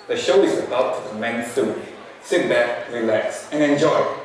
The show is about to commence soon. Sit back, relax, and enjoy.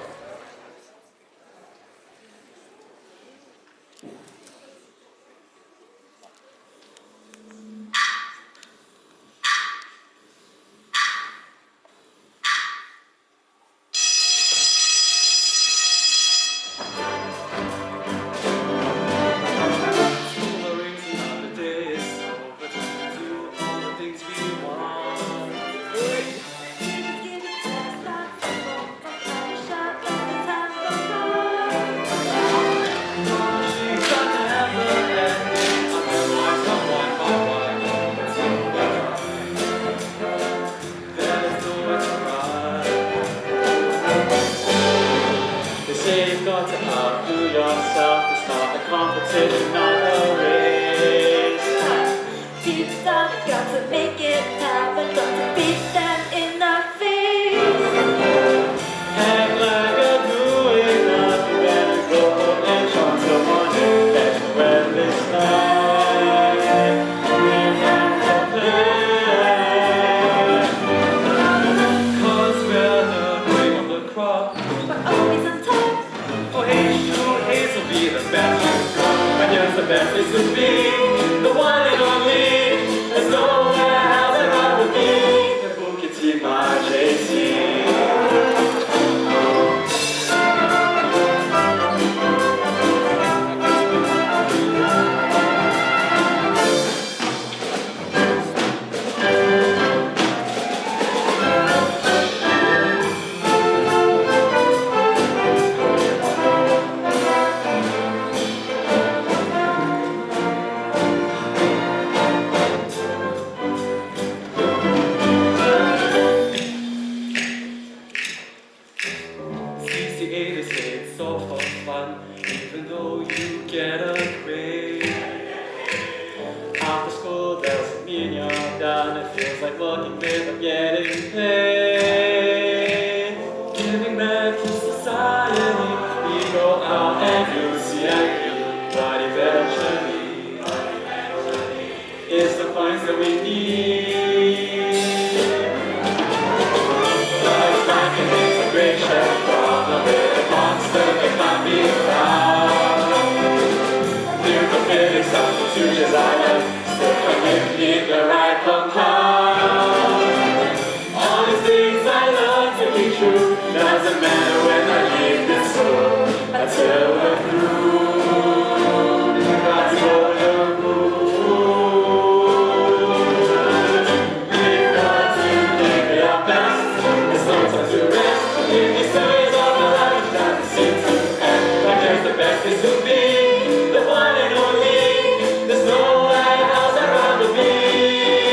The one and only, there's no one else around me.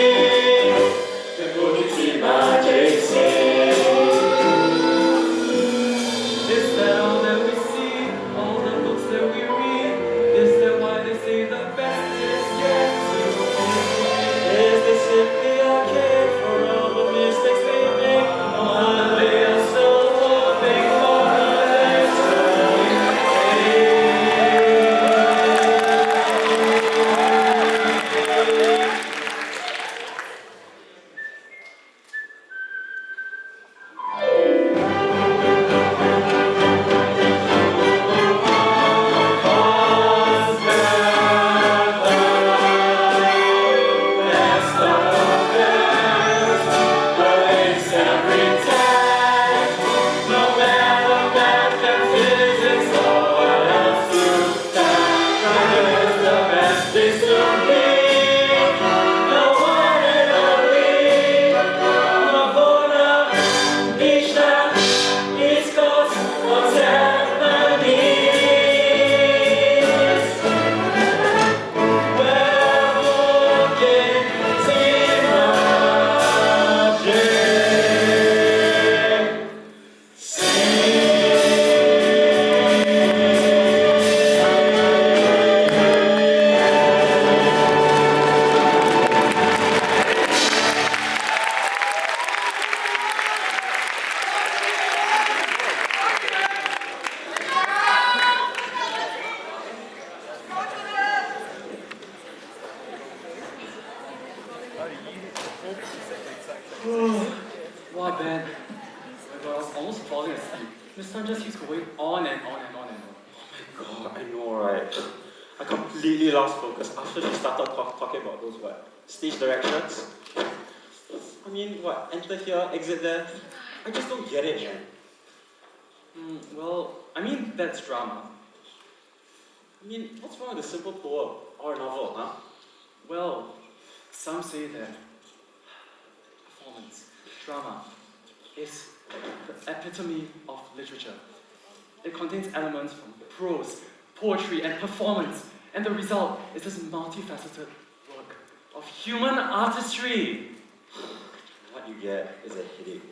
Wow, Ben. Oh my God, I was almost falling asleep. The sun just keeps going on and on and on and on. Oh my god, I know, right? I completely lost focus after she started talking about those, stage directions. I mean, enter here, exit there? I just don't get it, man. Well, I mean, that's drama. I mean, what's wrong with a simple poem or a novel, huh? Well, some say that performance, drama, is the epitome of literature. It contains elements from prose, poetry, and performance, and the result is this multifaceted work of human artistry. What you get is a headache.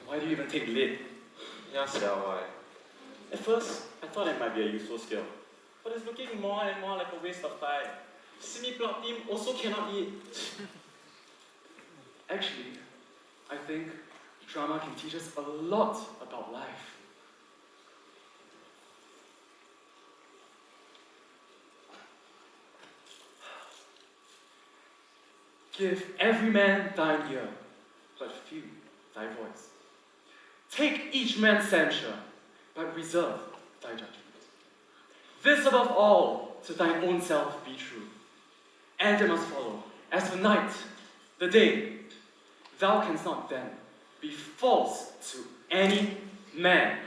Why do you even take lit? Yeah, why? At first, I thought it might be a useful skill, but it's looking more and more like a waste of time. Semi-plot team also cannot eat. Actually, I think drama can teach us a lot about life. Give every man thine ear, but few thy voice. Take each man's censure, but reserve thy judgment. This above all, to thine own self be true. And it must follow, as the night, the day, thou canst not then be false to any man.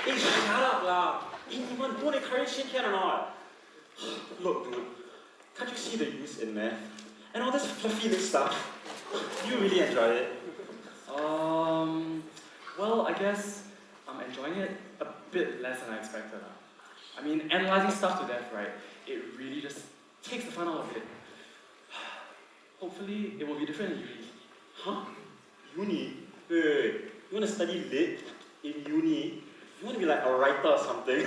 Hey, shut up, lah. Hey, Niman, don't encourage him, can or not? Look, dude, can't you see the use in math? And all this fluffy lit stuff? Do you really enjoy it? Well, I guess I'm enjoying it a bit less than I expected. I mean, analyzing stuff to death, right? It really just takes the fun out of it. Hopefully, it will be different in uni. Huh? Uni? Wait. You want to study lit in uni? You want to be like a writer or something?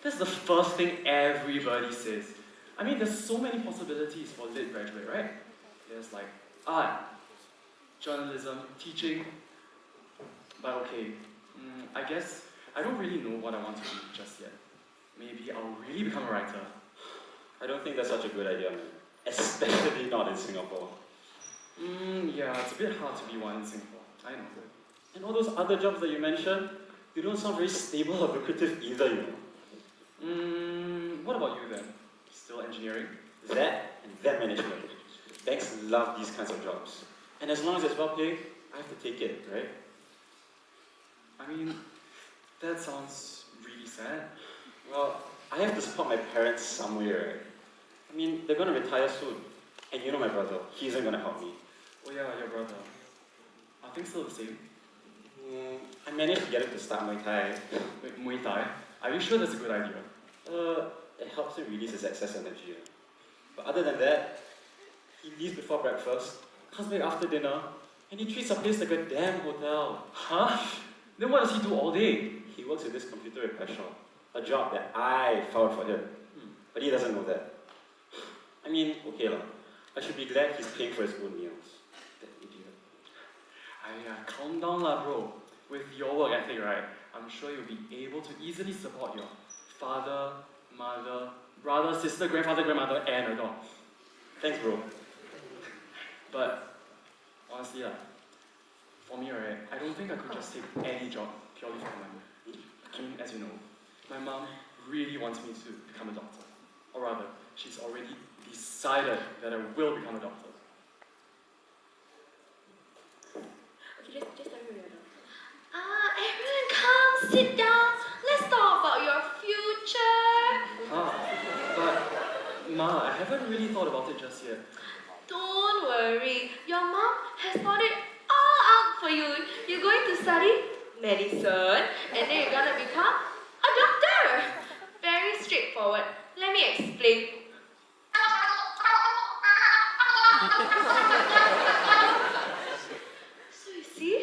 That's the first thing everybody says. I mean, there's so many possibilities for lit graduate, right? There's like art, journalism, teaching. But okay, I guess I don't really know what I want to do just yet. Maybe I'll really become a writer. I don't think that's such a good idea, man. Especially not in Singapore. Yeah, it's a bit hard to be one in Singapore. I know. And all those other jobs that you mentioned, they don't sound very stable or lucrative either, you know. What about you then? Still engineering? That and that management. Banks love these kinds of jobs. And as long as it's well paid, I have to take it, right? I mean, that sounds really sad. Well, I have to support my parents somewhere, right? I mean, they're gonna retire soon. And you know my brother, he isn't gonna help me. Oh yeah, your brother. Are things still the same? I managed to get him to start Muay Thai. Wait, Muay Thai? Are you sure that's a good idea? It helps him release his excess energy. But other than that, he leaves before breakfast, comes back after dinner, and he treats our place like a damn hotel. Huh? Then what does he do all day? He works at this computer repair shop, a job that I found for him. But he doesn't know that. I mean, okay lah. I should be glad he's paying for his own meals. That idiot. Calm down lah, bro. With your work ethic, right, I'm sure you'll be able to easily support your father, mother, brother, sister, grandfather, grandmother, and a dog. Thanks, bro. But honestly, for me, right, I don't think I could just take any job purely for money. I mean, as you know, my mom really wants me to become a doctor. Or rather, she's already decided that I will become a doctor. Okay, just tell me where you're everyone come, sit down. Let's talk about your future. But Ma, I haven't really thought about it just yet. Don't worry, your mom has thought it all out for you. You're going to study medicine, and then you're gonna become a doctor. Very straightforward. Let me explain. So you see,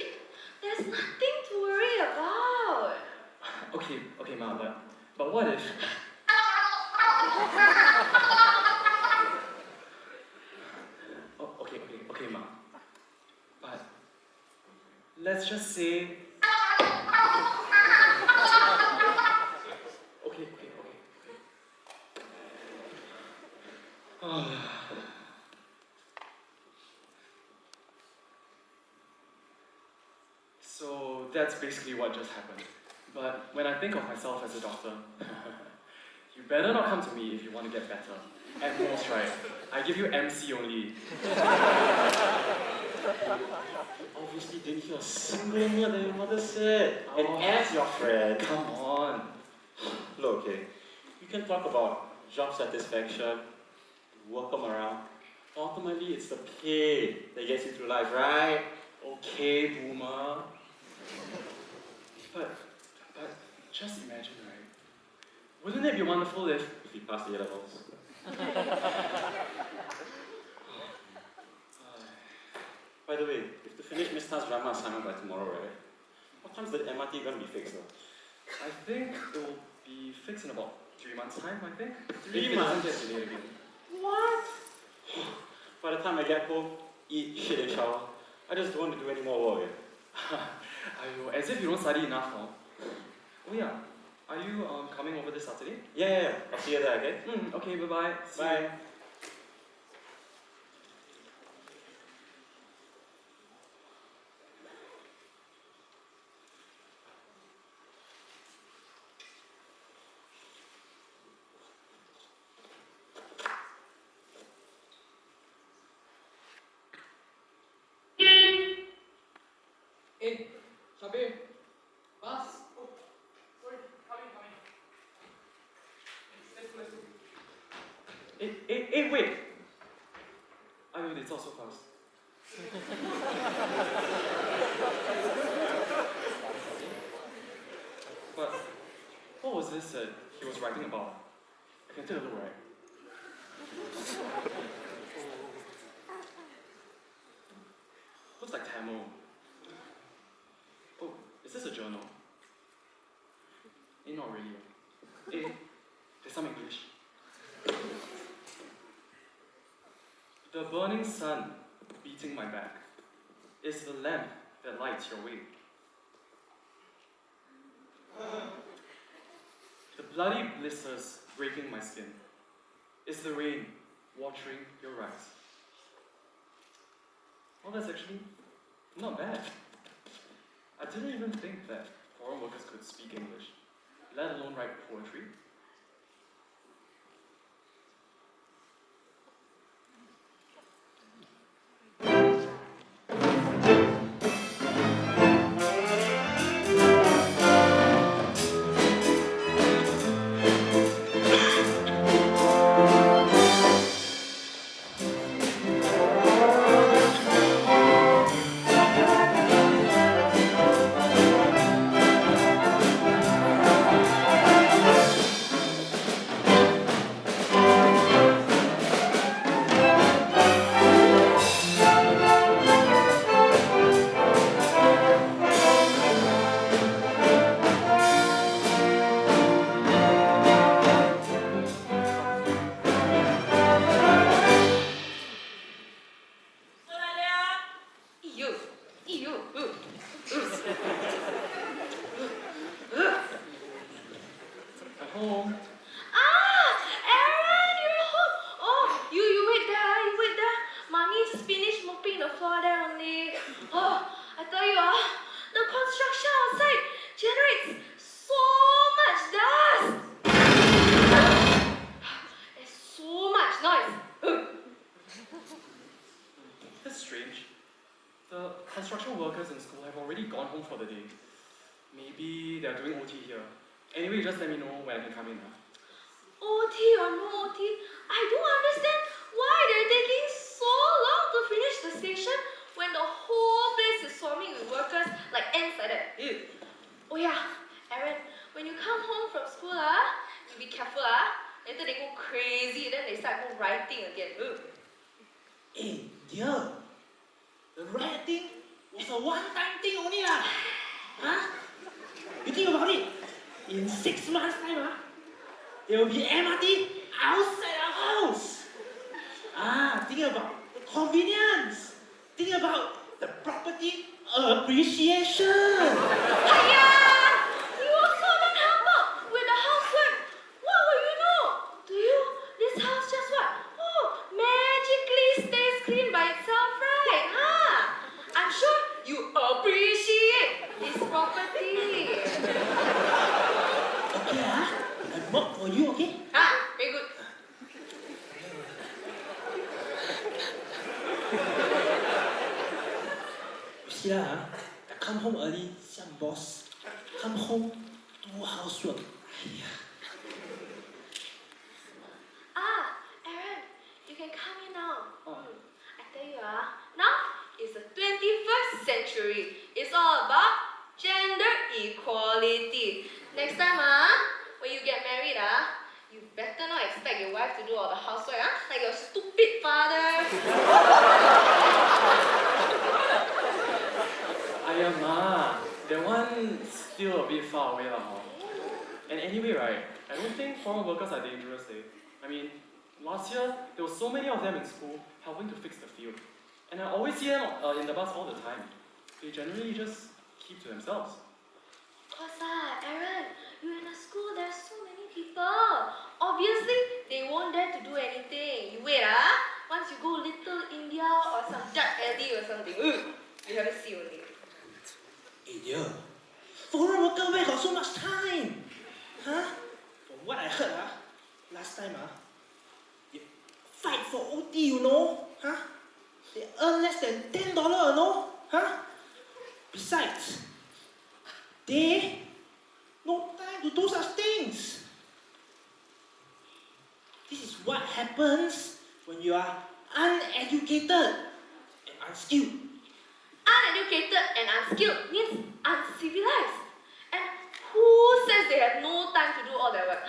there's nothing to worry about. Okay, Ma, but what if... Oh, okay, Ma. But let's just say... Okay. So that's basically what just happened. But when I think of myself as a doctor, you better not come to me if you want to get better. At most, right? I give you MC only. Obviously didn't hear a single word that your mother said. And as your friend, Come on. look, okay, you can talk about job satisfaction, work them around. Ultimately, it's the pay that gets you through life, right? Okay, boomer. But just imagine, right? Wouldn't it be wonderful if If you pass the A-levels. By the way, you have to finish Miss Tan's drama assignment by tomorrow, right? What time's the MRT going to be fixed though? I think it will be fixed in about 3 months' time, I think. 3 If it doesn't months? get delayed again. What? By the time I get home, eat, shit and shower, I just don't want to do any more work. Aiyo, as if you don't study enough, huh? Oh yeah, are you coming over this Saturday? Yeah. I'll see you there, okay? Okay, bye-bye. See you. Bye. Hey, Shabir, bus. Oh, sorry, coming. Let's go. Hey, wait! Aiyo, it's all so fast. But what was this that he was writing about? I can take a look, right? Looks like Tamil. Oh, is this a journal? Not really. There's some English. The burning sun beating my back is the lamp that lights your way. The bloody blisters breaking my skin is the rain watering your eyes. Well, that's actually not bad. I didn't even think that foreign workers could speak English, let alone write poetry. Home. Aaron, you're home. Oh, you wait there. Mommy just finished mopping the floor there only. Oh, I tell you, the construction outside generates so much dust. There's so much noise. That's strange. The construction workers in school have already gone home for the day. Maybe they're doing OT here. Anyway, just let me know when I can come in. OT or no OT, I don't understand why they're taking so long to finish the station when the whole place is swarming with workers like ants like that. Oh yeah, Aaron, when you come home from school, you be careful, later they go crazy, then they start go writing again. Hey, dear, the rioting was a one-time thing only lah. Huh? You think about it. In 6 months' time, there will be MRT outside our house. Think about the convenience. Think about the property appreciation. Hiya! You also don't help out with the housework. What will you know? To you, this house just what? Oh, here, I come home early, some boss. Come home, do housework. Aiya. Aaron, you can come in now. I tell you now is the 21st century. It's all about gender equality. Next time when you get married you better not expect your wife to do all the housework like your stupid father. Aiya ma, that one still a bit far away lah. And anyway, right, I don't think foreign workers are dangerous. I mean, last year there were so many of them in school helping to fix the field, and I always see them in the bus all the time. They generally just keep to themselves. Of course Aaron, you're in a school, there's so many people. Obviously, they won't dare to do anything. You wait once you go Little India or some dark alley or something, you have a see only. Hey dear, foreign worker where got so much time? Huh? From what I heard last time they fight for OT, you know? Huh? They earn less than $10, you know? Huh? Besides, they no time to do such things. This is what happens when you are uneducated and unskilled. Uneducated and unskilled means uncivilized. And who says they have no time to do all their work,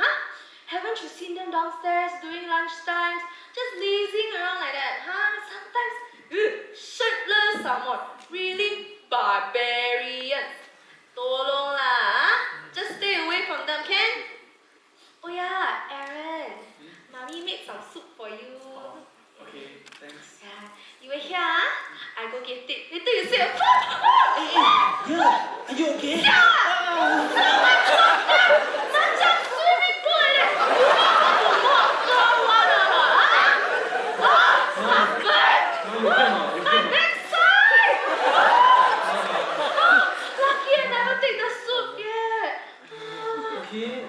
Haven't you seen them downstairs during lunch times, just lazing around like that, Sometimes, shirtless some more. Really barbarians. Tolong lah, just stay away from them, can? Oh yeah, Aaron, Mommy made some soup for you. Okay, thanks. Yeah, you were here, I go get it. Later you say, Hey, dear, are you okay? macam swimming pool like that. You know how to walk down one or not, husband! My backside! Lucky I never take the soup yet. Okay.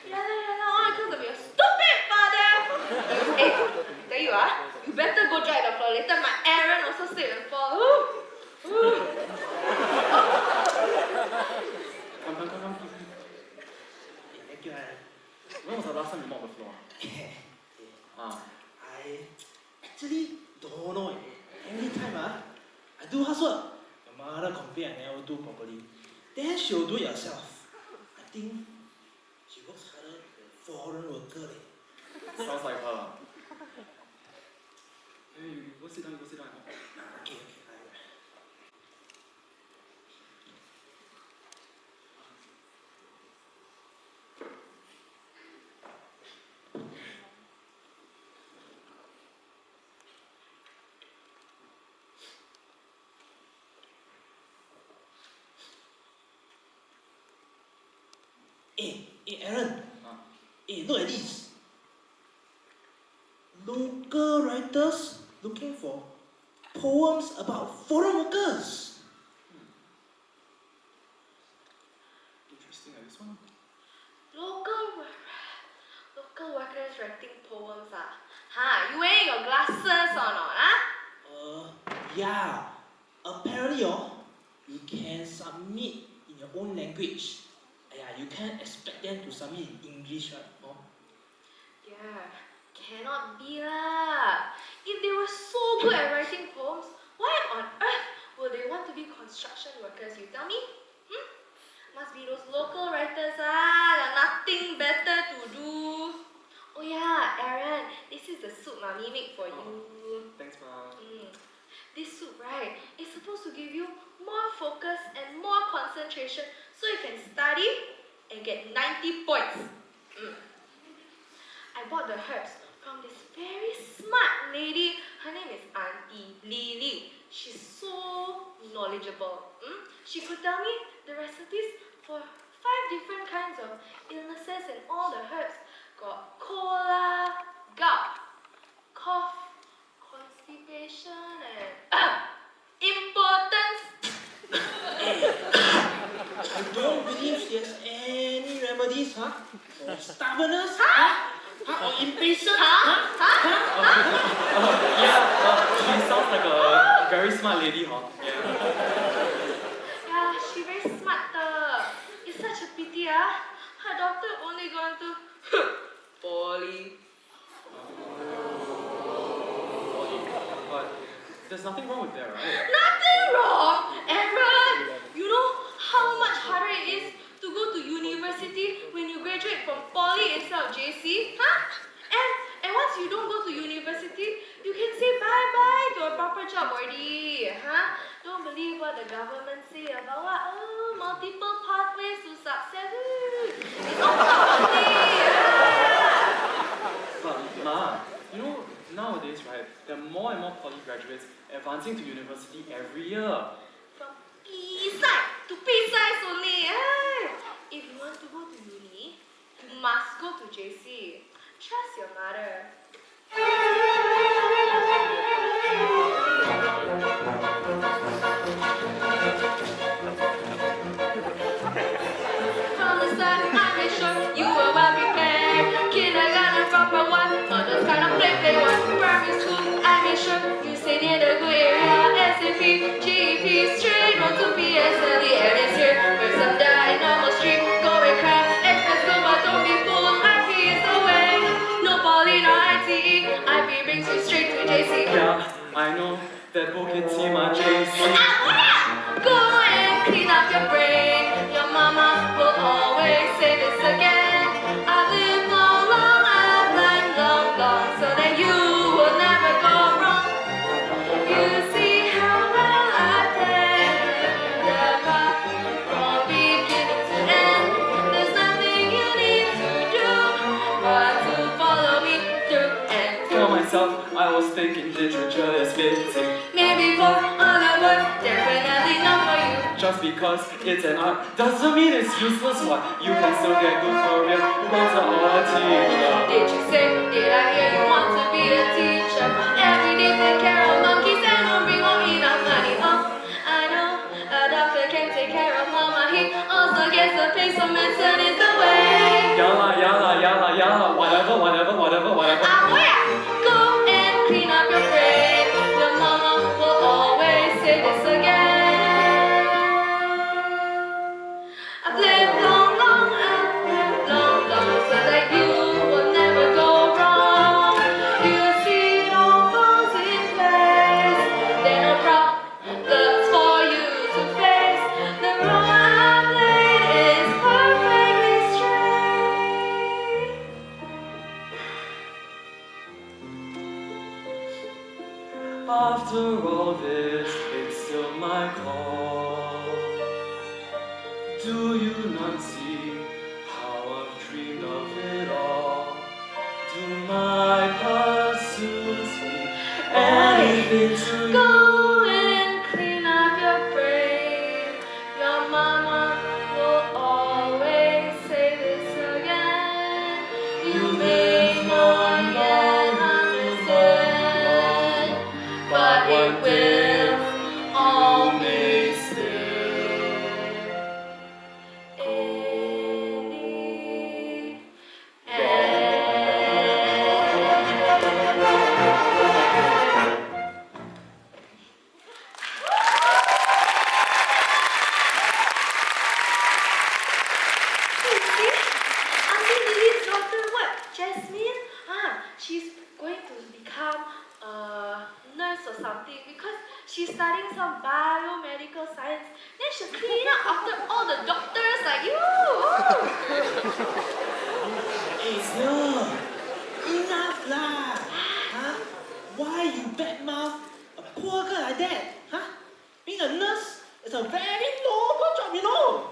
Yeah, all because of your stupid father. Hey, tell you you better go dry the floor. Later my Aaron also slip and fall. Come. Thank you, Aaron. When was the last time you mopped the floor? I actually don't know. Every time I do housework, my mother complain I never do properly. Then she'll do it herself. I think she works harder than foreign worker. Sounds like her. Hey, you go sit down. Okay. Hey, Aaron. Hey, look at this. Local writers looking for poems about foreign workers. Interesting, this one. Local workers writing poems you wearing your glasses or not Yeah. Apparently, you can submit in your own language. You can't expect them to submit in English, right? Yeah, cannot be lah. If they were so good at writing poems, why on earth would they want to be construction workers, you tell me? Must be those local writers got nothing better to do. Oh yeah, Aaron, this is the soup Mommy made for you. Thanks, Mom. This soup, right, is supposed to give you more focus and more concentration so you can study and get 90 points. I bought the herbs from this very smart lady. Her name is Auntie Lily. She's so knowledgeable. She could tell me the recipes for 5 different kinds of illnesses and all the herbs. Got cola, gout, cough, constipation, and impotence. I don't believe there's any remedies, for stubbornness, or impatience, Yeah, she sounds like a very smart lady, Yeah. Yeah, she very smart. It's such a pity, her doctor only gone to poly. But there's nothing wrong with that, right? Nothing wrong, Aaron. You know how much harder it is to go to university when you graduate from poly instead of JC, huh? And once you don't go to university, you can say bye-bye to a proper job already, huh? Don't believe what the government say about what? Oh, multiple pathways to success. It's all talk But Ma, you know, nowadays, right, there are more and more poly graduates advancing to university every year. From east side to P side only. If you want to go to uni, you must go to JC. Trust your mother. From the start, I made sure you were well prepared. Kindergarten, proper one, not those kind of play one. Primary school, I made sure you stay near the good area. SAP, GEP, straight on to PSLE, and it's here. Where some die, normal street, go and cry. Express go, but don't be fooled. IP is the way. No poly, no ITE. IP brings you straight to JC. Yeah, I know that Bukit Timah JC. Go and clean up your brain. Your mama will always say this again. I've lived long, long, I've learned long, long, so that you will never go wrong. You see how well I play the part from beginning to end. There's nothing you need to do but to follow me through and For myself, I was thinking literature is fitting. maybe for other words, definitely not for you. Just because it's an art doesn't mean it's useless. What? You can still get good career. What's a teacher? Did you say, did I hear you want to be a teacher? Every day take care of monkeys and don't bring home enough money. Oh, I know a doctor can take care of mama. He also gets the pay, so medicine is the way. Yalla, whatever. Go and clean up your brain. Your mama will always say this again. I've lived long, long, I've lived long, long, so that you will never go wrong. You see, it all falls in place. There are no problems for you to face. The road I've laid is perfectly straight. After all this, it's still my call. Do you not see how I've dreamed of it all? Do my pursuits mean anything to you? Go and clean up your brain. Your mama will always say this again. You may not yet understand, but it will always stay. In the Auntie Lily's daughter, what? Jasmine? She's going to become a nurse or something because she's studying some biomedical science. Then she'll clean up after all the doctors like you. Hey, sir, enough lah. Huh? Why you badmouth a poor girl like that? Huh? Being a nurse is a very noble job, you know.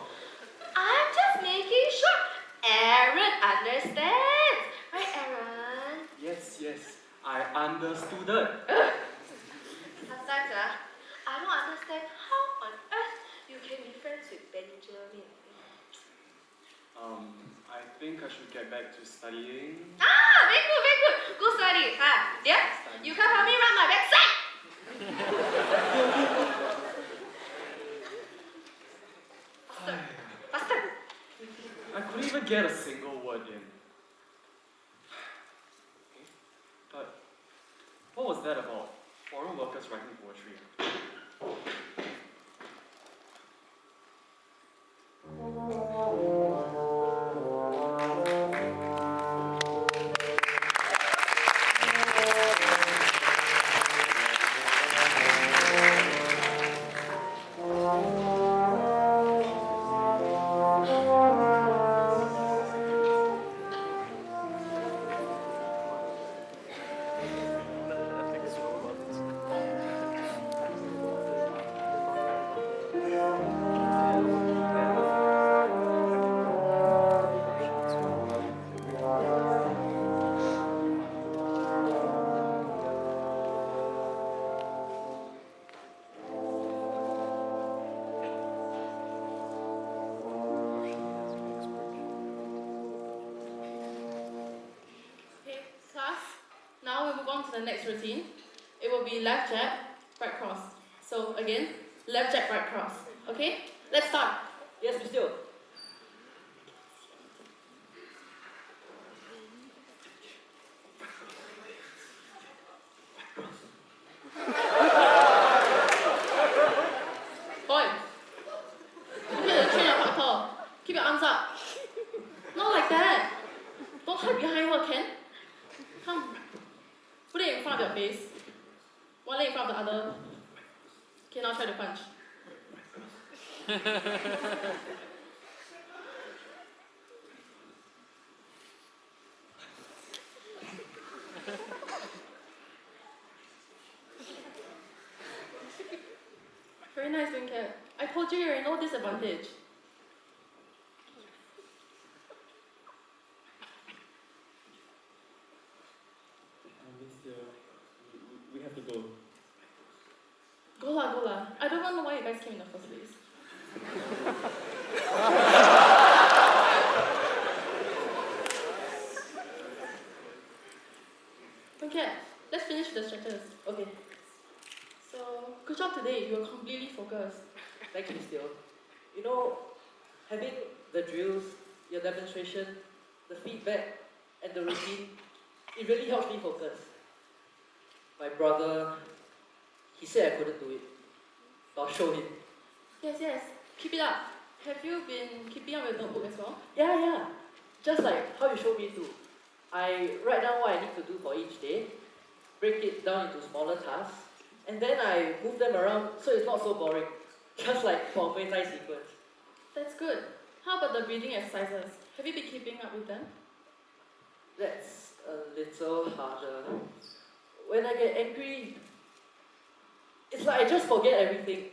I'm just making sure Aaron understands. Right, Aaron? Yes, I understood it. Sometimes, I don't understand how on earth you can be friends with Benjamin. I think I should get back to studying. Very good. Go study. Dear, you can help me run my backside. Faster. I couldn't even get a single word in. But what was that about? Foreign workers writing poetry. to the next routine. It will be left jab, right cross. So again, left jab, right cross. Okay? Let's start. Yes, Miss Teo. Boy, you need to train your parkour. Keep your arms up. Not like that. Don't hide behind her, Ken. Come. Put it in front of your face. One leg in front of the other. Okay, now try to punch. Very nice, Winket. I told you you're in no disadvantage. Miss Teo, we have to go. Go lah. I don't even know why you guys came in the first place. Okay, let's finish the stretches. Okay. So, good job today. You were completely focused. Thank you, Miss Teo. You know, having the drills, your demonstration, the feedback, and the routine, it really helps me focus. My brother, he said I couldn't do it. I'll show him. Yes. Keep it up. Have you been keeping up with the notebook as well? Yeah. Just like how you showed me to. I write down what I need to do for each day, break it down into smaller tasks, and then I move them around so it's not so boring. Just like for a Muay Thai sequence. That's good. How about the breathing exercises? Have you been keeping up with them? That's a little harder. When I get angry, it's like I just forget everything.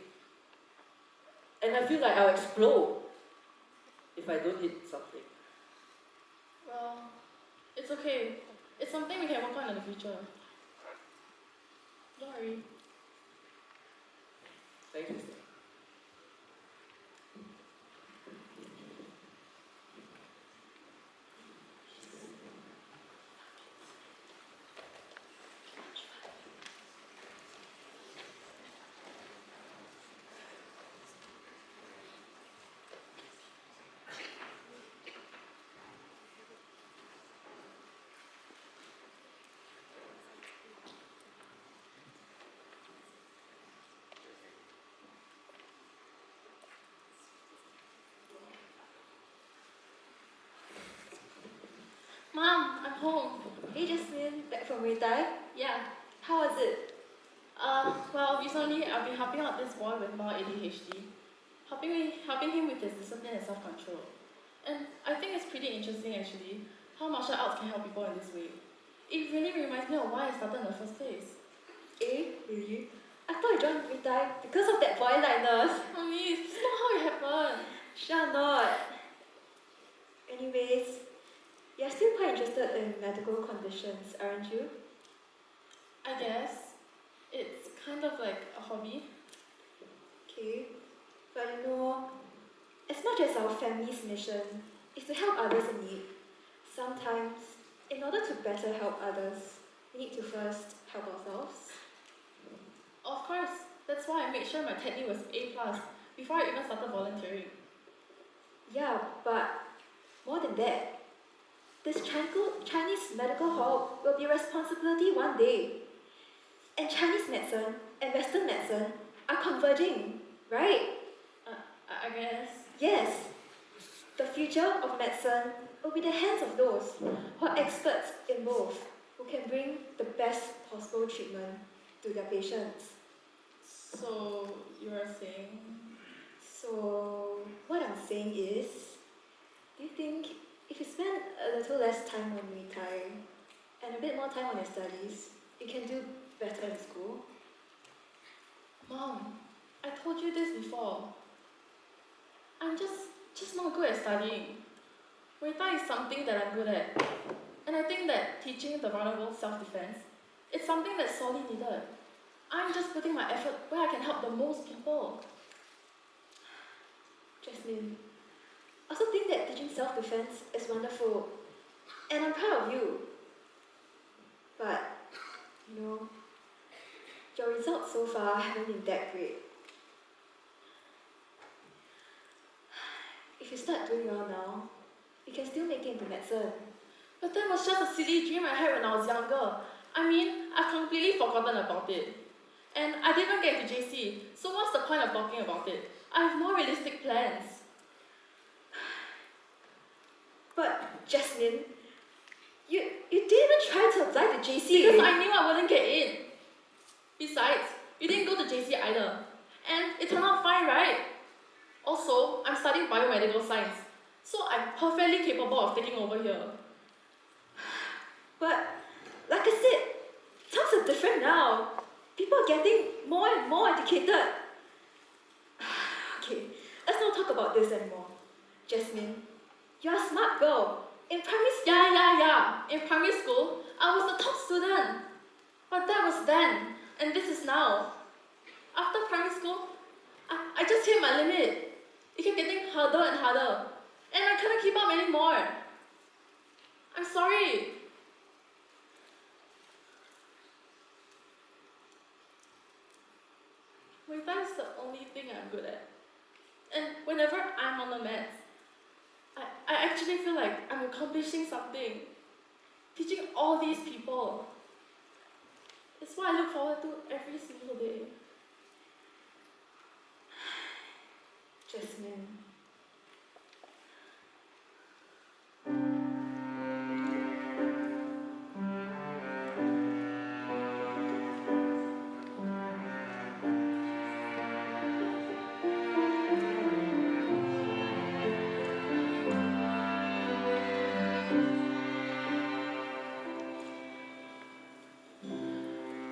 And I feel like I'll explode if I don't hit something. Well, it's okay. It's something we can work on in the future. Don't worry. Thank you. Mom, I'm home. Hey Jasmine, back from Muay Thai? Yeah. How was it? Well, recently I've been helping out this boy with mild ADHD, helping him with his discipline and self-control. And I think it's pretty interesting actually, how martial arts can help people in this way. It really reminds me of why I started in the first place. Eh, really? I thought you joined Muay Thai because of that boy likeness. Mommy, it's not how it happened. Sure not. Anyways, you're still quite interested in medical conditions, aren't you? I guess. It's kind of like a hobby. Okay. But you know, as much as our family's mission is to help others in need, sometimes, in order to better help others, we need to first help ourselves. Of course, that's why I made sure my technique was A+ before I even started volunteering. Yeah, but more than that, this Chinese medical hall will be a responsibility one day. And Chinese medicine and Western medicine are converging, right? I guess. Yes. The future of medicine will be the hands of those who are experts in both, who can bring the best possible treatment to their patients. So, you are saying? So, what I'm saying is, do you think if you spend a little less time on Muay Thai and a bit more time on your studies, you can do better in school? Mom, I told you this before. I'm just not good at studying. Muay Thai is something that I'm good at. And I think that teaching the vulnerable self-defense is something that's sorely needed. I'm just putting my effort where I can help the most people. Jasmine, I also think that teaching self-defense is wonderful, and I'm proud of you. But, you know, your results so far haven't been that great. If you start doing well now, you can still make it into medicine. But that was just a silly dream I had when I was younger. I mean, I've completely forgotten about it. And I didn't get to JC, so what's the point of talking about it? I have more realistic plans. But Jasmine, you didn't even try to apply to JC. Because I knew I wouldn't get in. Besides, you didn't go to JC either. And it turned out fine, right? Also, I'm studying biomedical science, so I'm perfectly capable of taking over here. But, like I said, times are different now. People are getting more and more educated. Okay, let's not talk about this anymore. Jasmine, you're a smart girl. In primary school... Yeah. In primary school, I was the top student. But that was then, and this is now. After primary school, I just hit my limit. It kept getting harder and harder. And I couldn't keep up anymore. I'm sorry. Muay Thai is the only thing I'm good at. And whenever I'm on the mats, I actually feel like I'm accomplishing something. Teaching all these people. It's what I look forward to every single day. Jasmine.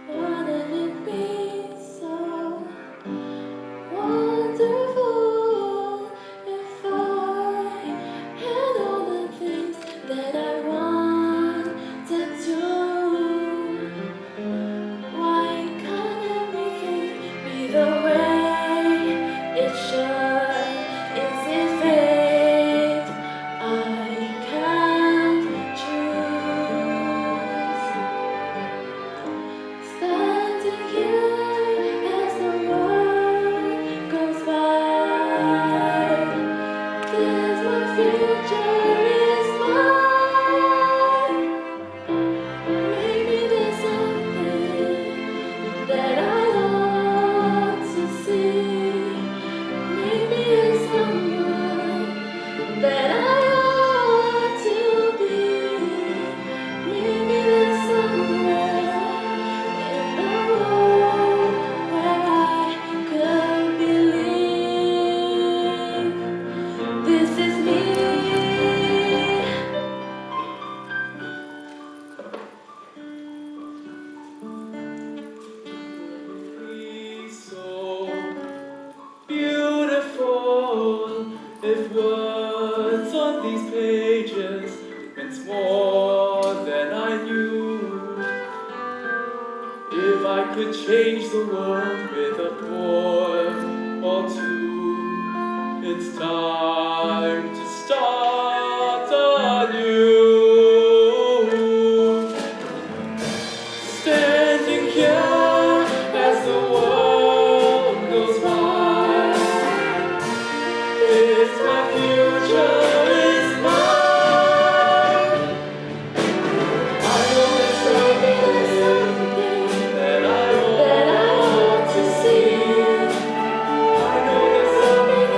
Wouldn't it be so wonderful if I had all the things that I wanted to? Why can't everything be the way it should? Is it fate I can't choose? Standing here as the world goes by, this my future is mine. Maybe there's something that I ought to see. Maybe there's someone that I ought to be. Maybe there's somewhere in the world where I could believe this is me. So beautiful if words on these pages meant more than I knew. If I could change the world with a poem or two, it's time to start anew. Standing here as the world goes by, this my future is mine. I know there's something that I ought to see. I know there's something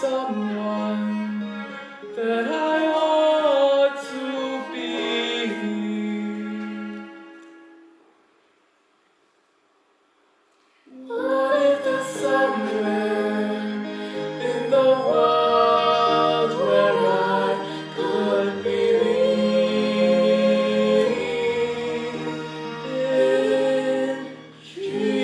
someone that I ought to be. What if there's somewhere in the world where I could believe in dreams?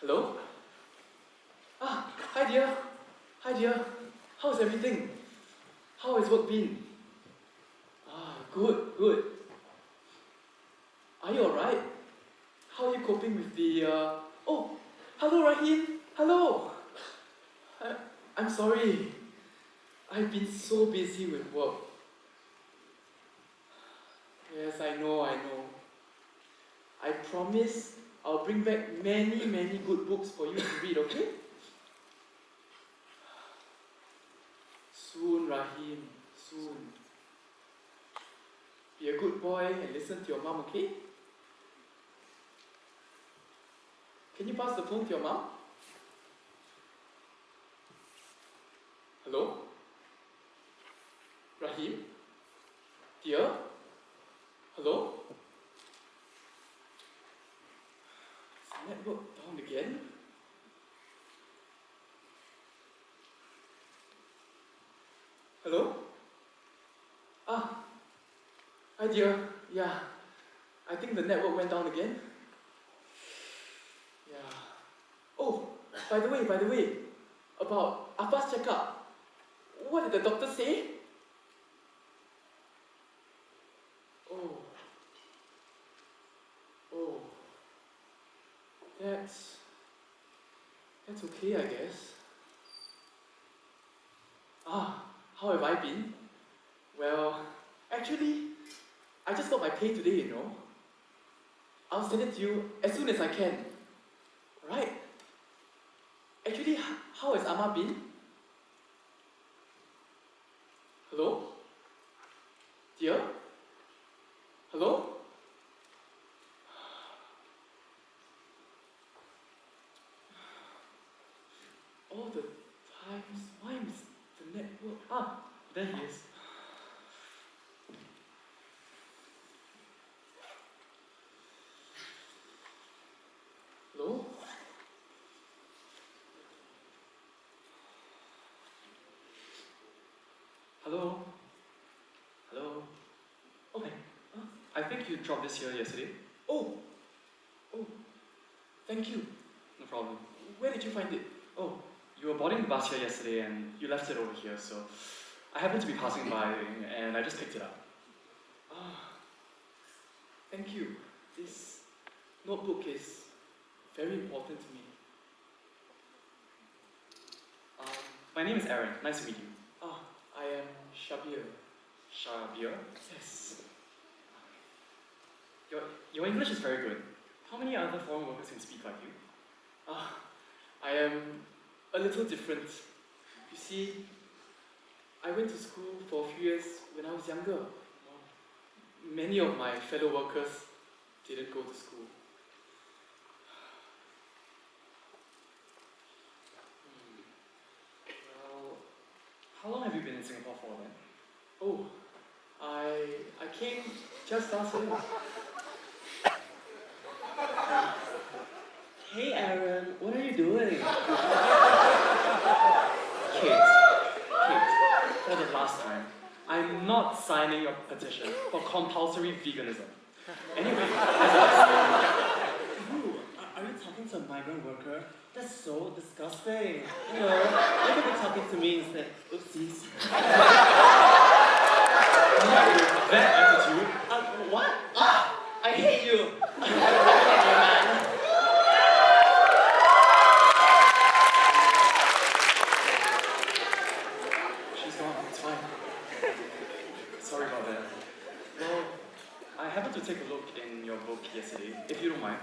Hello? Ah, hi dear. Hi dear. How's everything? How has work been? Ah, good, good. Are you alright? How are you coping with the, Oh, hello Rahim. Hello. I'm sorry. I've been so busy with work. Yes, I know. I promise I'll bring back many, many good books for you to read, okay? Soon, Rahim, soon. Be a good boy and listen to your mom, okay? Can you pass the phone to your mom? Hello? Rahim? Dear? Hello? Is the network down again? Hello? Ah, hi dear. Yeah, I think the network went down again. Yeah. Oh, by the way, about Abba's checkup. What did the doctor say? Oh, that's okay, I guess. Ah, how have I been? Well, actually, I just got my pay today, you know. I'll send it to you as soon as I can. Right? Actually, how has Amma been? Hello? Dear? Hello? All the times, why is the network? Ah, there he is. Hello? Hello? Hello? Okay. I think you dropped this here yesterday. Oh, thank you. No problem. Where did you find it? Oh, you were boarding the bus here yesterday and you left it over here, so I happened to be passing by and I just picked it up. Ah, thank you. This notebook is very important to me. My name is Aaron. Nice to meet you. Ah, I am Shabir. Shabir. Yes. Your English is very good. How many other foreign workers can speak like you? Ah, I am a little different. You see, I went to school for a few years when I was younger. Many of my fellow workers didn't go to school. Well, how long have you been in Singapore for then? Oh, I came just last year. Hey Aaron, what are you doing? Kate, for the last time, I'm not signing your petition for compulsory veganism. Anyway, as I was saying, Ooh, are you talking to a migrant migrant worker? That's so disgusting. You know, you could be talking to me instead. Oopsies. Not with that attitude. What? Ah! I hate you! She's gone, it's fine. Sorry about that. Well, I happened to take a look in your book yesterday, if you don't mind,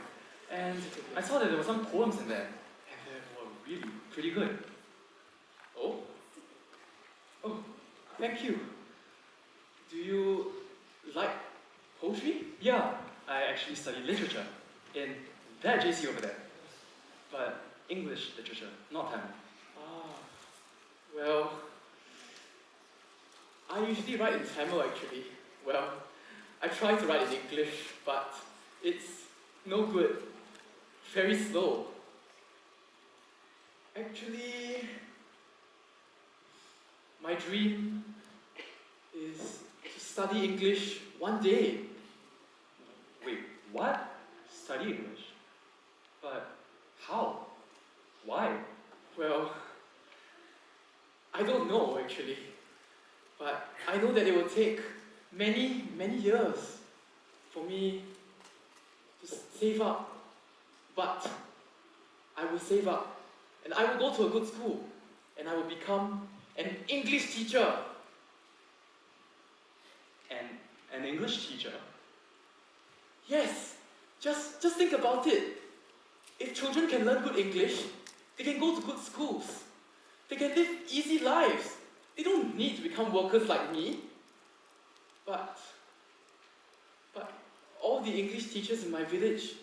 and I saw that there were some poems in there, and they were really pretty good. Oh? Oh, thank you. Do you like poetry? Yeah, I actually studied literature in that JC over there. But English literature, not Tamil. Ah, well, I usually write in Tamil actually. Well, I try to write in English, but it's no good. Very slow. Actually, my dream is to study English one day. Wait, what? Study English? But how? Why? Well, I don't know actually, but I know that it will take many, many years for me to save up. But I will save up, and I will go to a good school, and I will become an English teacher. An English teacher? Yes, just think about it. If children can learn good English, they can go to good schools. They can live easy lives. They don't need to become workers like me. But all the English teachers in my village,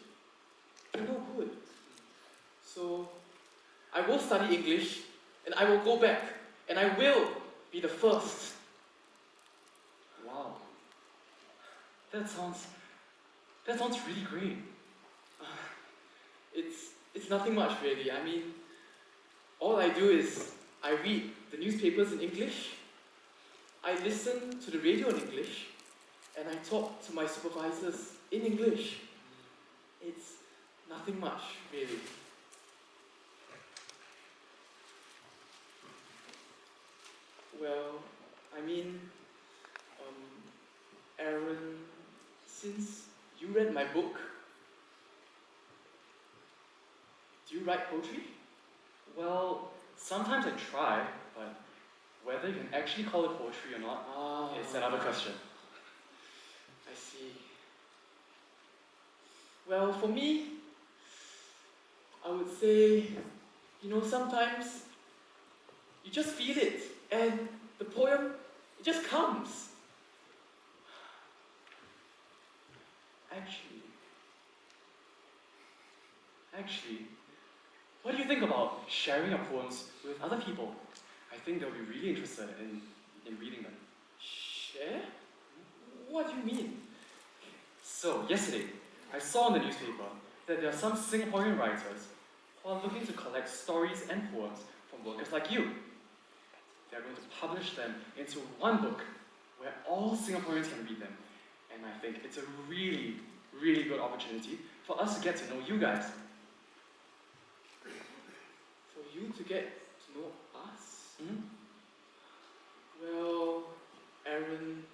they're no good. So I will study English, and I will go back, and I will be the first. Wow. That sounds really great. It's nothing much really. I mean, all I do is I read the newspapers in English, I listen to the radio in English, and I talk to my supervisors in English. It's nothing much really. Well, I mean, Aaron, since you read my book, do you write poetry? Well, sometimes I try, but whether you can actually call it poetry or not is another question. I see. Well, for me, I would say, sometimes you just feel it, and the poem, it just comes. Actually, what do you think about sharing your poems with other people? I think they'll be really interested in reading them. Share? What do you mean? So, yesterday, I saw in the newspaper that there are some Singaporean writers who are looking to collect stories and poems from workers like you. They're going to publish them into one book where all Singaporeans can read them. And I think it's a really, really good opportunity for us to get to know you guys. For you to get to know us? Hmm? Well, Aaron,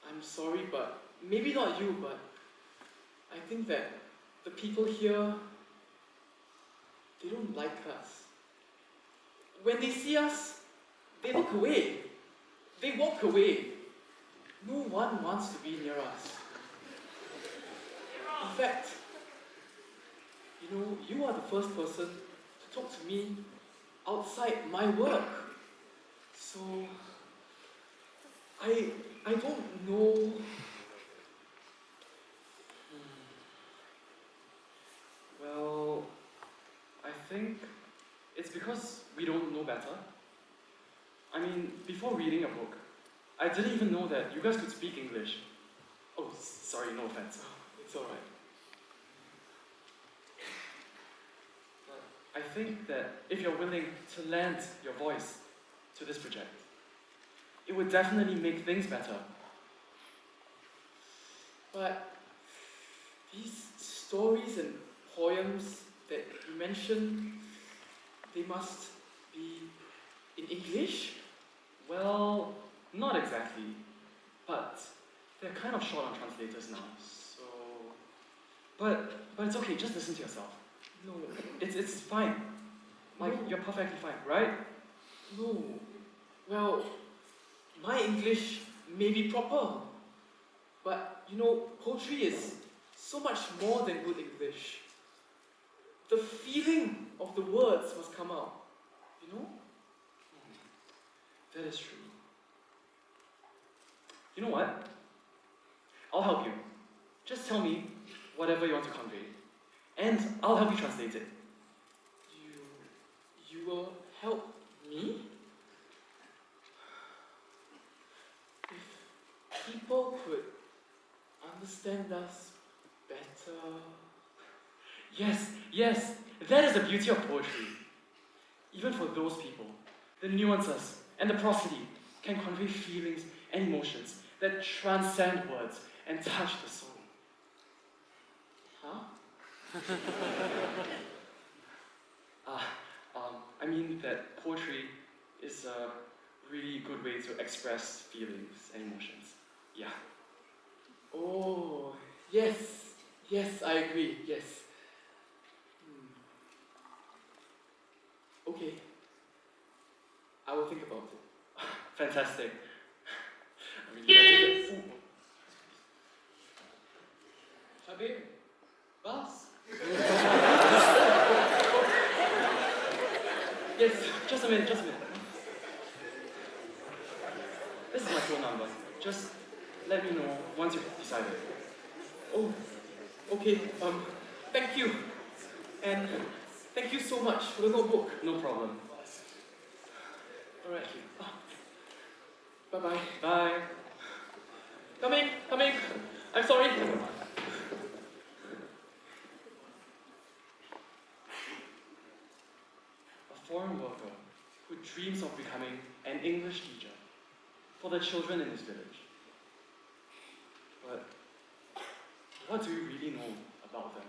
I'm sorry, but maybe not you, but I think that the people here, they don't like us. When they see us, they look away. They walk away. No one wants to be near us. In fact, you are the first person to talk to me outside my work. So, I don't know. Well, I think it's because we don't know better. I mean, before reading a book, I didn't even know that you guys could speak English. Oh, sorry, no offense. It's alright. But I think that if you're willing to lend your voice to this project, it would definitely make things better. But these stories and poems, that you mentioned they must be in English? Well, not exactly. But they're kind of short on translators now, so... But it's okay, just listen to yourself. No, It's fine. Like, No. you're perfectly fine, right? no. Well, my English may be proper, but you know, poetry is so much more than good English. The feeling of the words must come out, you know? That is true. You know what? I'll help you. Just tell me whatever you want to convey, and I'll help you translate it. You will help me? If people could understand us better. Yes, that is the beauty of poetry. Even for those people, the nuances and the prosody can convey feelings and emotions that transcend words and touch the soul. Huh? I mean that poetry is a really good way to express feelings and emotions. Yeah. Oh, yes, I agree, yes. Okay, I will think about it. Fantastic. I mean, you have to get... Shabir, Bas. Yes, just a minute. This is my phone number. Just let me know once you've decided. Oh, okay, thank you. And thank you so much for the notebook. No problem. Alright. Bye-bye. Bye. Coming. I'm sorry. A foreign worker who dreams of becoming an English teacher for the children in his village. But what do we really know about them?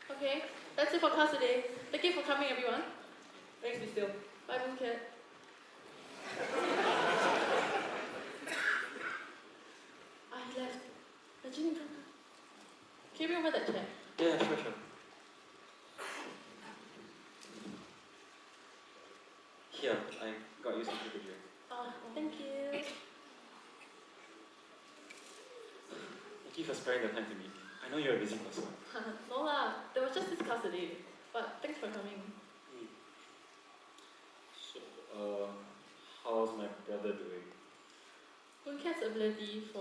Okay, that's it for class today. Thank you for coming, everyone. Thanks, Miss Steele. Bye, Boomcat. He left. Jimmy, come. Can you bring over that chair? Yeah, sure. Here, I got you something to drink. Thank you. Thank you for sparing the time to meet. I know you're a busy person. No lah, there was just this class today. But thanks for coming. So, how's my brother doing? Boomcat's ability to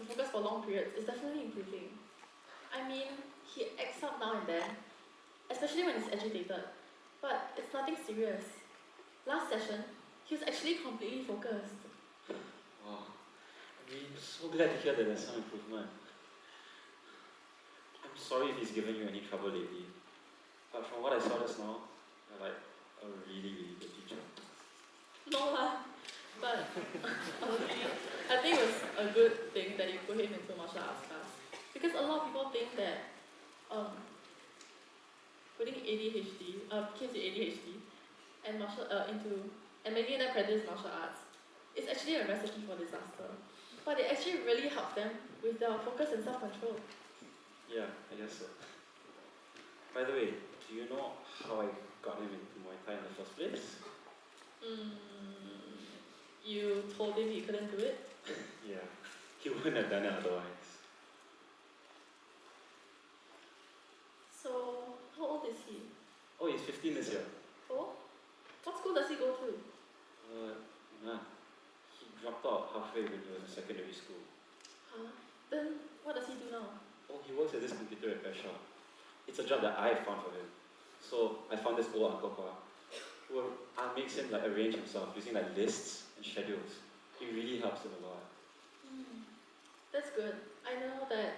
focus for long periods is definitely improving. I mean, he acts up now and then, especially when he's agitated. But it's nothing serious. Last session, he was actually completely focused. Wow. I'm so glad to hear that there's some improvement. I'm sorry if he's given you any trouble lately. But from what I saw just now, you're like a really good teacher. No lah, but honestly, I think it was a good thing that you put him into martial arts class. Because a lot of people think that putting ADHD, kids with ADHD and making them practice martial arts is actually a recipe for disaster. But it actually really helps them with their focus and self-control. Yeah, I guess so. By the way, do you know how I got him into Muay Thai in the first place? You told him he couldn't do it? Yeah, he wouldn't have done it otherwise. So, how old is he? Oh, he's 15 this year. Oh? What school does he go to? Nah, he dropped dropped out halfway when he was in secondary school. Huh? Then what does he do now? Oh, he works at this computer repair shop. It's a job that I found for him. So I found this old Uncle Pa, who makes him like arrange himself using like lists and schedules. It really helps him a lot. That's good. I know that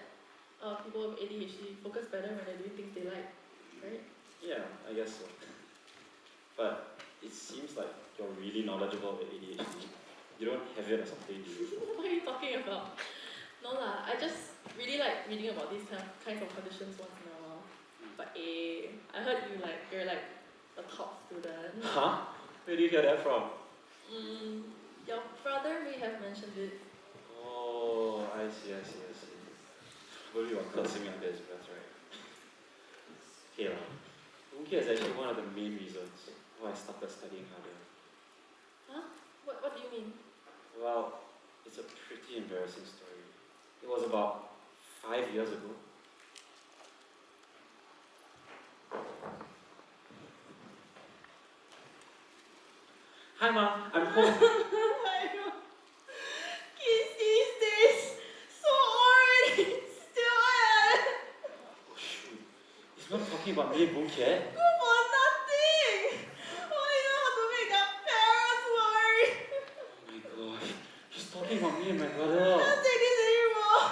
people with ADHD focus better when they're doing things they like, right? Yeah, I guess so. But it seems like you're really knowledgeable about ADHD. You don't have it or something, do you? What are you talking about? No lah, I just really like reading about these kinds of conditions once in a while. But I heard you're like the top student. Huh? Where do you hear that from? Your brother may have mentioned it. Oh, I see. Well, you are cursing me under his breath, right? Okay, Bunke is actually one of the main reasons why I started studying harder. Huh? What do you mean? Well, it's a pretty embarrassing story. It was about 5 years ago. Hi, Ma. I'm home. Kids these days, so already still Oh, shoot. He's not talking about me and Bunke. good for nothing. Only know how to make their parents worry. Oh my gosh. He's talking about me and my brother. Can't take this anymore.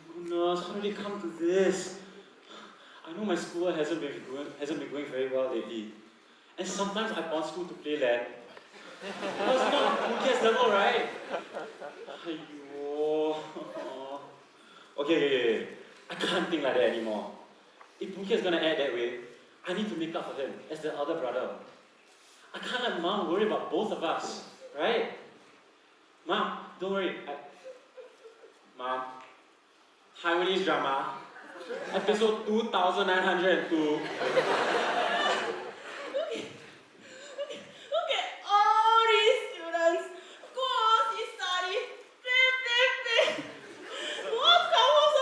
Goodness, how did it come to this? I know my school hasn't been going very well lately. And sometimes I pawn school to play land. That's not Bunke's level, right? Aiyo. Okay. I can't think like that anymore. If Bunke is gonna act that way, I need to make up for him as the other brother. I can't let Mom worry about both of us, right? Mom, don't worry. Mom, Taiwanese drama, episode 2902. Look at all these students. Go out, study, play. What comes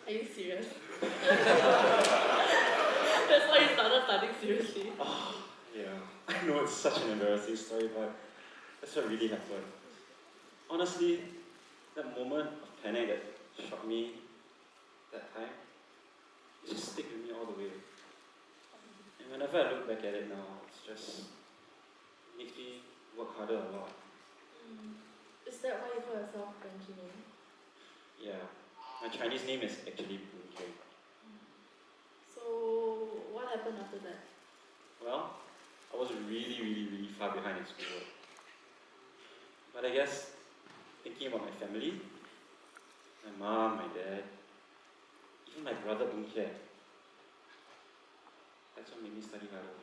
Are you serious? That's why you started studying seriously. Oh, yeah. I know it's such an embarrassing story, but that's what really happened. Honestly, that moment of panic that shocked me that time, it just stick with me all the way. And whenever I look back at it now, it's just makes me work harder a lot. Is that why you call yourself Benjamin? Yeah. My Chinese name is actually Bunke. So, what happened after that? Well, I was really far behind in schoolwork. But I guess, thinking about my family, my mom, my dad, even my brother Bunke, that's what made me study harder.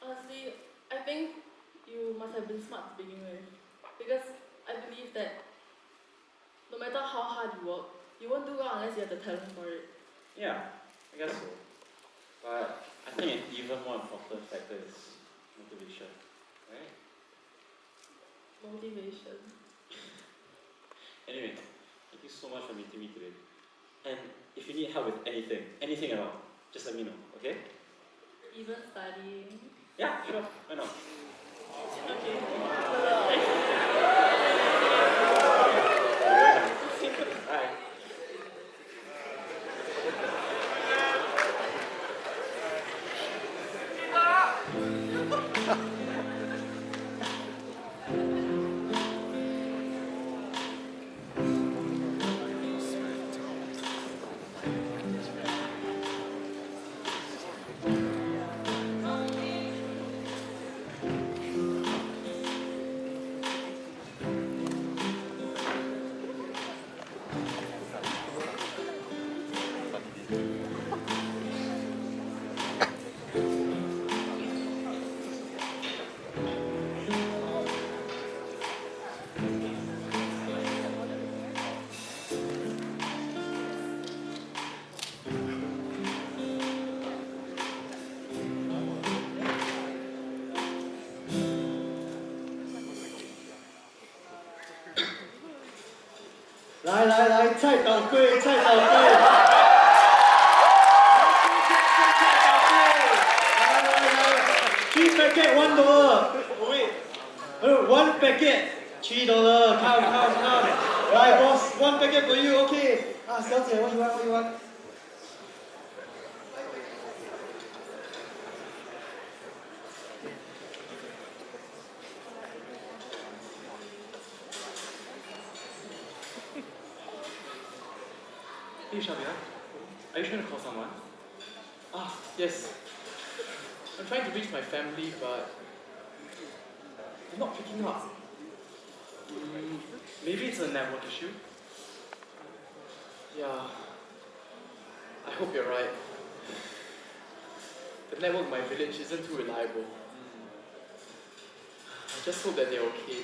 Honestly, I think you must have been smart to begin with. Because I believe that no matter how hard you work, you won't do well unless you have the talent for it. Yeah, I guess so. But I think an even more important factor is motivation, right? Motivation. Anyway, thank you so much for meeting me today. And if you need help with anything at all, just let me know, okay? Even studying. Yeah, sure, why not? Bye. 来，菜刀贵，菜刀贵。Three packet, $1. Oh, wait. One packet, $3. Come. Right, boss. One packet for you. Okay. 小姐 what you want? Hey Shabir, are you trying to call someone? Yes. I'm trying to reach my family, but they're not picking up. Maybe it's a network issue. Yeah. I hope you're right. The network in my village isn't too reliable. I just hope that they're okay.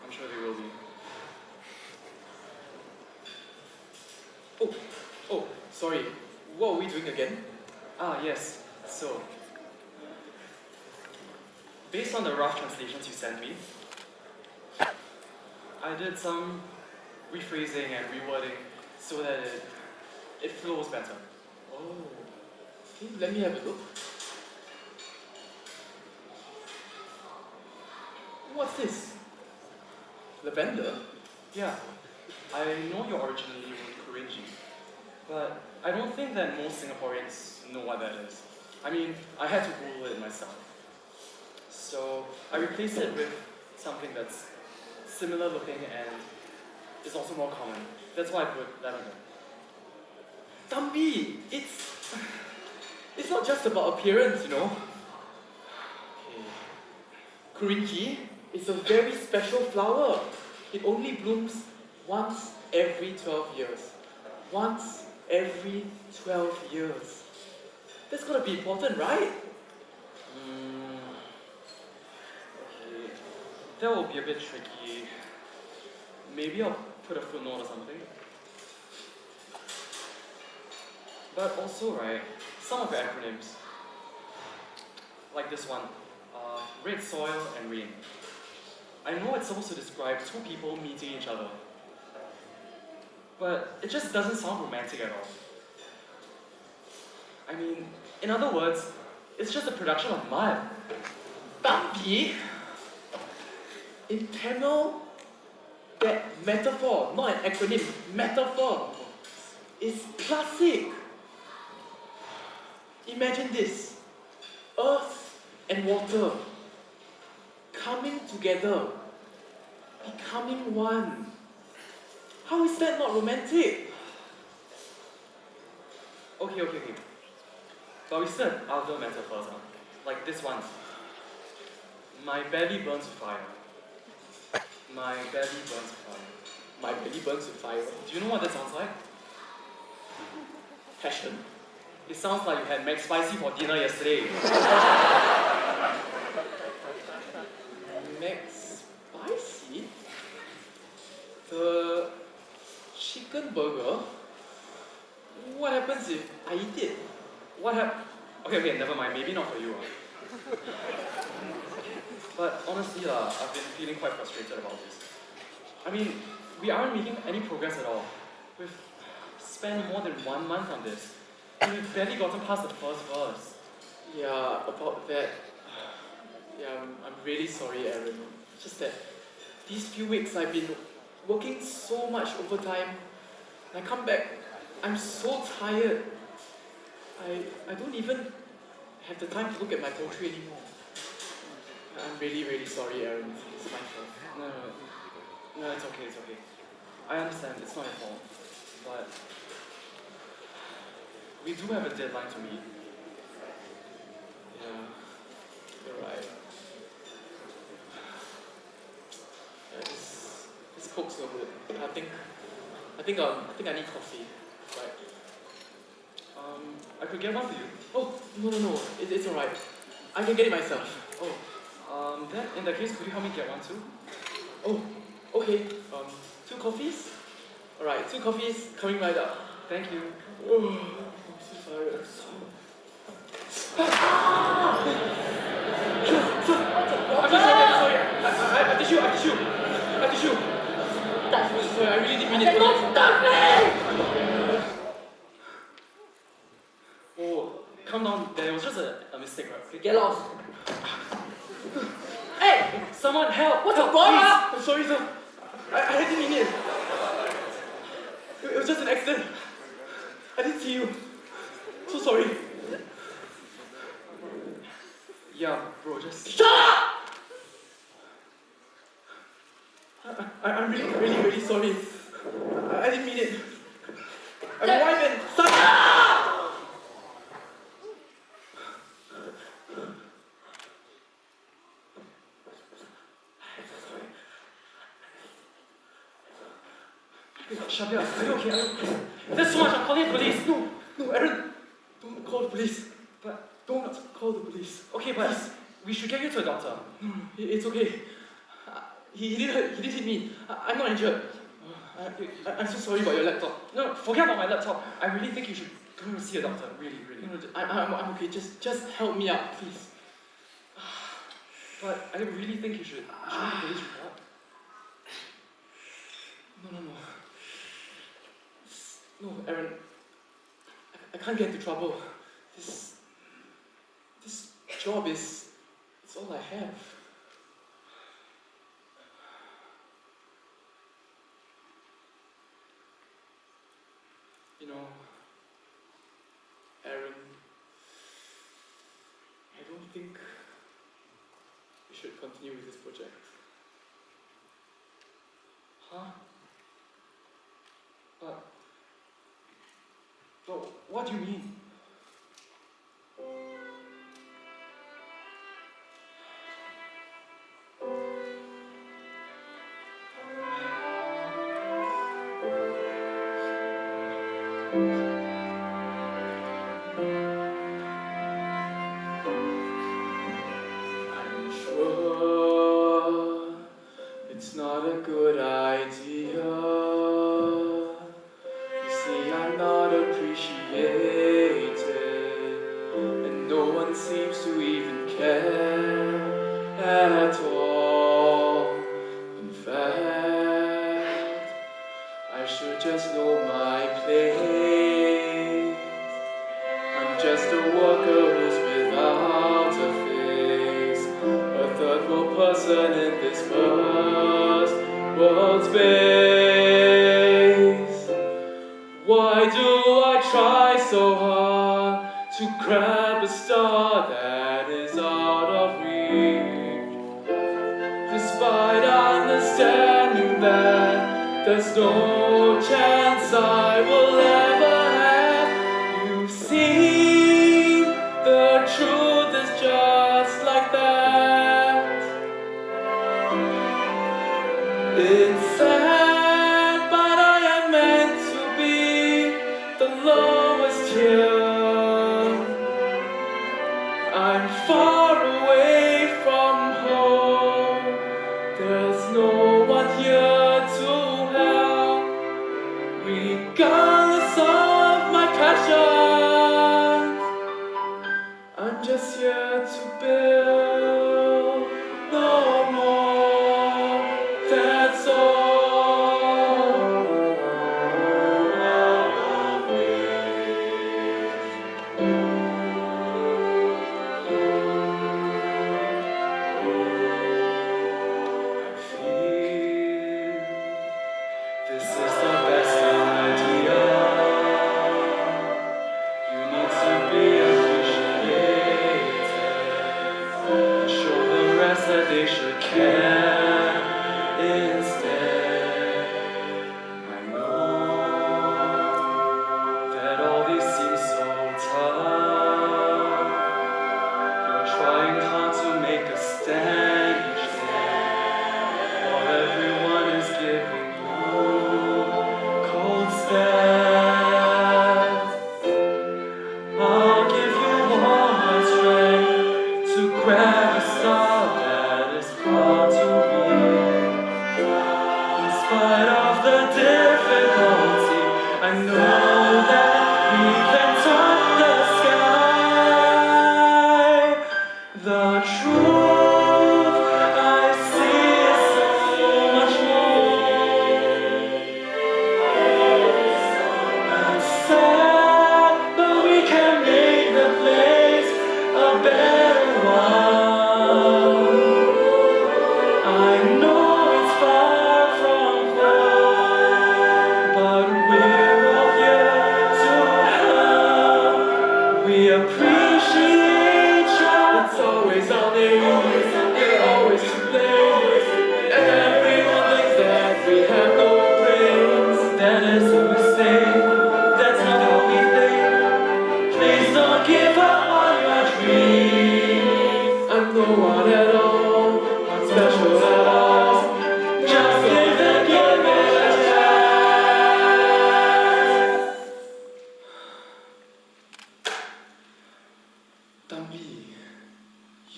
I'm sure they will be. Oh, sorry. What are we doing again? Yes. So, based on the rough translations you sent me, I did some rephrasing and rewording so that it flows better. Oh. Okay, let me have a look. What's this? Lavender? Yeah, I know you're originally Korean, but I don't think that most Singaporeans know what that is. I mean, I had to Google it myself. So I replaced it with something that's similar looking and is also more common. That's why I put lavender. Tambi! It's not just about appearance, you know. Kurinki is a very special flower. It only blooms once every 12 years. Once every 12 years. That's gotta be important, right? Okay. That will be a bit tricky. Maybe I'll put a footnote or something. But also, right, some of the acronyms, like this one, red soil and rain. I know it's supposed to describe two people meeting each other, but it just doesn't sound romantic at all. I mean, in other words, it's just a production of mud. Tambi! In Tamil, that metaphor, not an acronym, metaphor, is classic. Imagine this, earth and water coming together, becoming one. How is that not romantic? Okay. But we still have other metaphors, huh? Like this one. My belly burns with fire. My belly burns with fire. My belly burns with fire. Do you know what that sounds like? Passion. It sounds like you had McSpicy for dinner yesterday. McSpicy? The chicken burger? What happens if I eat it? What happened? Okay, never mind. Maybe not for you. But honestly, I've been feeling quite frustrated about this. I mean, we aren't making any progress at all. We've spent more than 1 month on this, and we've barely gotten past the first verse. Yeah, about that. Yeah, I'm really sorry, Aaron. Just that these few weeks I've been working so much overtime. I come back, I'm so tired. I don't even have the time to look at my poetry anymore. I'm really, really sorry, Aaron. It's my fault. No, it's okay. I understand, it's not your fault. But we do have a deadline to meet. Yeah, you're right. Yeah, this Coke's no good. I think I need coffee. Right. I could get one for you. Oh, no. It's alright. I can get it myself. Then in that case, could you help me get one too? Oh, okay. 2 coffees? Alright, 2 coffees coming right up. Thank you. Oh, I'm so tired. Sure. I'm sorry. I have tissue. won't stop me! Oh, calm down. There was just a mistake, right? Get lost. Hey! Someone help! What's the Help, bother? please. I'm sorry, sir. I didn't mean it. It was just an accident. I didn't see you. So sorry. Yeah, bro, just... Shut up! I'm really sorry. I didn't mean it. My wife and son... Shabia, are you okay? That's too much. I'm calling the police. No, Aaron. Don't call the police. But don't call the police. Okay, but we should get you to a doctor. No, it's okay. He did hit me. I'm not injured. I'm so sorry about your laptop. No, forget about my laptop. I really think you should go and see a doctor. Really. No, I'm okay. Just help me out, please. But I really think you should make a police report. No. No, Aaron. I can't get into trouble. This job is... it's all I have. You know, Aaron, I don't think we should continue with this project. Huh? But what do you mean? I'm sure it's not a good idea. You see, I'm not appreciated, and no one seems to even care at all. In fact, I should just know my place. I'm just a worker who's without a face, a third world person in this first world space. Why do I try so hard to grab a star that is out of reach, despite understanding that there's no chance I will ever have? You see, the truth is just like that. It's sad, but I am meant to be the lowest here. I'm far away from home. There's no one here to help. Regardless of my passion, I'm just here to build no more. That's all. I feel this is the best idea. You need to be appreciated.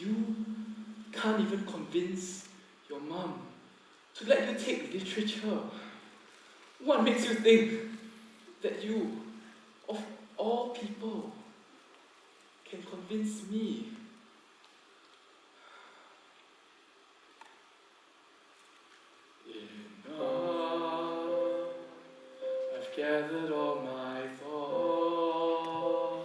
You can't even convince your mom to let you take literature. What makes you think that you, of all people, can convince me? Enough. I've gathered all my thoughts.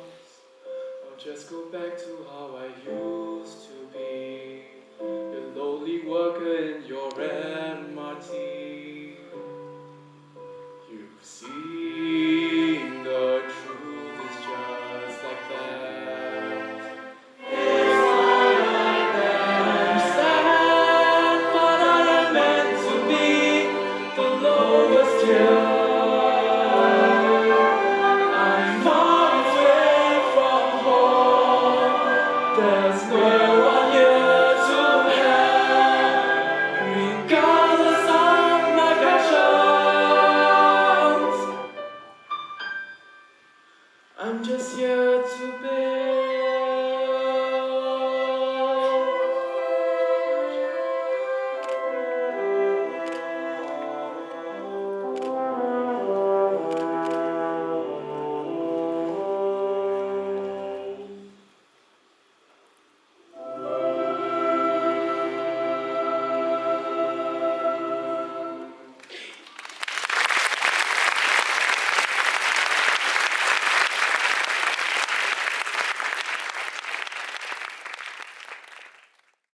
I'll just go back to how I used to be. The lowly worker in your MRT. You've seen the truth is just like that. It's not like that. I'm sad, but I am meant to be the lowest tier. I'm far away from home. There's no one here to help, regardless of my passions. I'm just here to bear